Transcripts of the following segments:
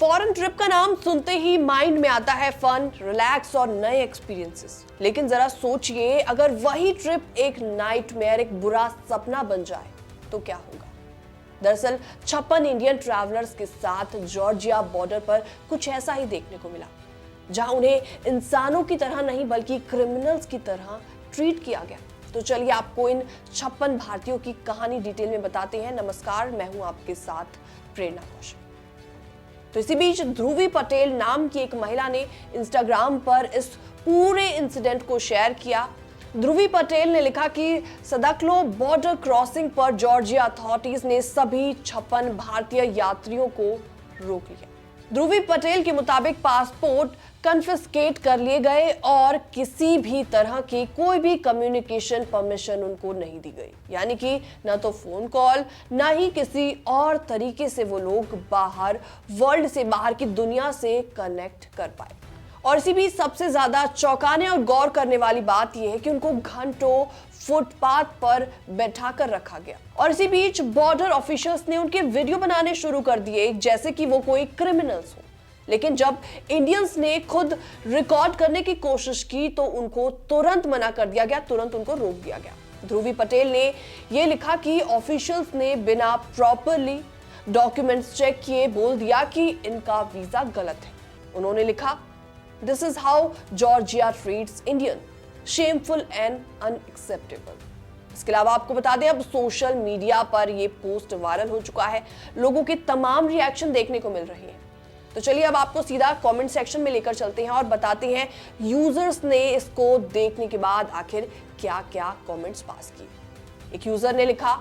Foreign trip का नाम सुनते ही माइंड में आता है फन, रिलैक्स और नए एक्सपीरियंसेस। लेकिन जरा सोचिए, अगर वही ट्रिप एक नाइटमेयर, एक बुरा सपना बन जाए तो क्या होगा। दरअसल 56 इंडियन ट्रैवलर्स के साथ जॉर्जिया बॉर्डर पर कुछ ऐसा ही देखने को मिला, जहां उन्हें इंसानों की तरह नहीं बल्कि क्रिमिनल्स की तरह ट्रीट किया गया। तो चलिए आपको इन 56 भारतीयों की कहानी डिटेल में बताते हैं। नमस्कार, मैं हूं आपके साथ प्रेरणा कौशल। तो इसी बीच ध्रुवी पटेल नाम की एक महिला ने इंस्टाग्राम पर इस पूरे इंसिडेंट को शेयर किया। ध्रुवी पटेल ने लिखा कि सदाकलो बॉर्डर क्रॉसिंग पर जॉर्जिया अथॉरिटीज ने सभी 56 भारतीय यात्रियों को रोक लिया। ध्रुवी पटेल के मुताबिक पासपोर्ट कन्फिस्केट कर लिए गए और किसी भी तरह की कोई भी कम्युनिकेशन परमिशन उनको नहीं दी गई, यानी कि ना तो फोन कॉल, ना ही किसी और तरीके से वो लोग बाहर वर्ल्ड से, बाहर की दुनिया से कनेक्ट कर पाए। और इसी भी सबसे ज्यादा चौंकाने और गौर करने वाली बात यह है कि उनको घंटों फुटपाथ पर बैठा कर रखा गया। और इसी बीच बॉर्डर ऑफिशियल्स ने उनके वीडियो बनाने शुरू कर दिए जैसे कि वो कोई क्रिमिनल्स हो। लेकिन जब इंडियंस ने खुद रिकॉर्ड करने की कोशिश की तो उनको तुरंत मना कर दिया गया, तुरंत उनको रोक दिया गया। ध्रुवी पटेल ने यह लिखा कि ऑफिशियल्स ने बिना प्रॉपरली डॉक्यूमेंट्स चेक किए बोल दिया कि इनका वीजा गलत है। उन्होंने लिखा, this is how Georgia treats Indian, shameful and unacceptable. इसके अलावा आपको बता दें, अब सोशल मीडिया पर यह पोस्ट वायरल हो चुका है, लोगों के तमाम रिएक्शन देखने को मिल रही हैं। तो चलिए अब आपको सीधा कमेंट सेक्शन में लेकर चलते हैं और बताते हैं यूजर्स ने इसको देखने के बाद आखिर क्या क्या कमेंट्स पास किए। एक यूजर ने लिखा,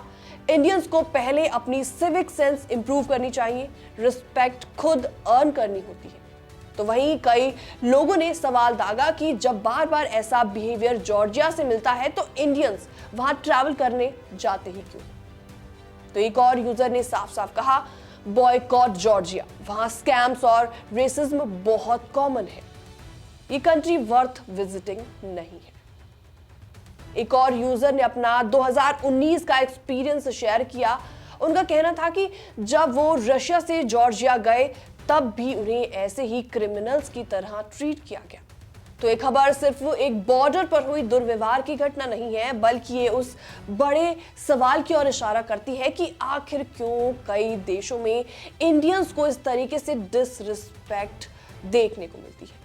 इंडियंस को पहले अपनी सिविक सेंस इंप्रूव करनी चाहिए, रिस्पेक्ट खुद अर्न करनी होती है। तो वहीं कई लोगों ने सवाल दागा कि जब बार बार ऐसा बिहेवियर जॉर्जिया से मिलता है तो इंडियंस वहां ट्रैवल करने जाते ही क्यों। तो एक और यूजर ने साफ साफ कहा, बॉयकॉट जॉर्जिया, वहां स्कैम्स और रेसिज्म बहुत कॉमन है, ये कंट्री वर्थ विजिटिंग नहीं है। एक और यूजर ने अपना 2019 का एक्सपीरियंस शेयर किया। उनका कहना था कि जब वो रशिया से जॉर्जिया गए तब भी उन्हें ऐसे ही क्रिमिनल्स की तरह ट्रीट किया गया। तो ये खबर सिर्फ एक बॉर्डर पर हुई दुर्व्यवहार की घटना नहीं है, बल्कि ये उस बड़े सवाल की ओर इशारा करती है कि आखिर क्यों कई देशों में इंडियंस को इस तरीके से डिसरिस्पेक्ट देखने को मिलती है।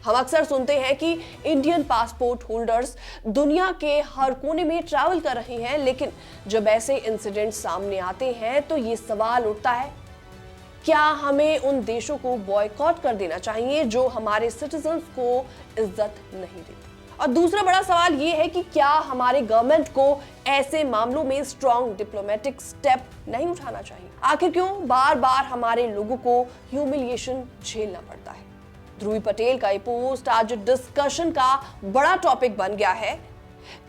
हम अक्सर सुनते हैं कि इंडियन पासपोर्ट होल्डर्स दुनिया के हर कोने में ट्रैवल कर रहे हैं, लेकिन जब ऐसे इंसिडेंट सामने आते हैं तो ये सवाल उठता है, क्या हमें उन देशों को बॉयकॉट कर देना चाहिए जो हमारे सिटीजन्स को इज्जत नहीं देते। और दूसरा बड़ा सवाल यह है कि क्या हमारे गवर्नमेंट को ऐसे मामलों में स्ट्रॉन्ग डिप्लोमेटिक स्टेप नहीं उठाना चाहिए। आखिर क्यों बार बार हमारे लोगों को ह्यूमिलिएशन झेलना पड़ता है। ध्रुवी पटेल का ये पोस्ट आज डिस्कशन का बड़ा टॉपिक बन गया है।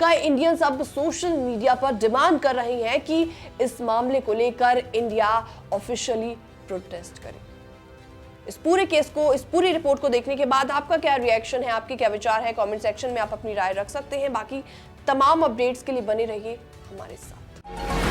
कई इंडियंस अब सोशल मीडिया पर डिमांड कर रहे हैं कि इस मामले को लेकर इंडिया ऑफिशियली प्रोटेस्ट करें। इस पूरे केस को, इस पूरी रिपोर्ट को देखने के बाद आपका क्या रिएक्शन है, आपके क्या विचार है, कमेंट सेक्शन में आप अपनी राय रख सकते हैं। बाकी तमाम अपडेट्स के लिए बने रहिए हमारे साथ।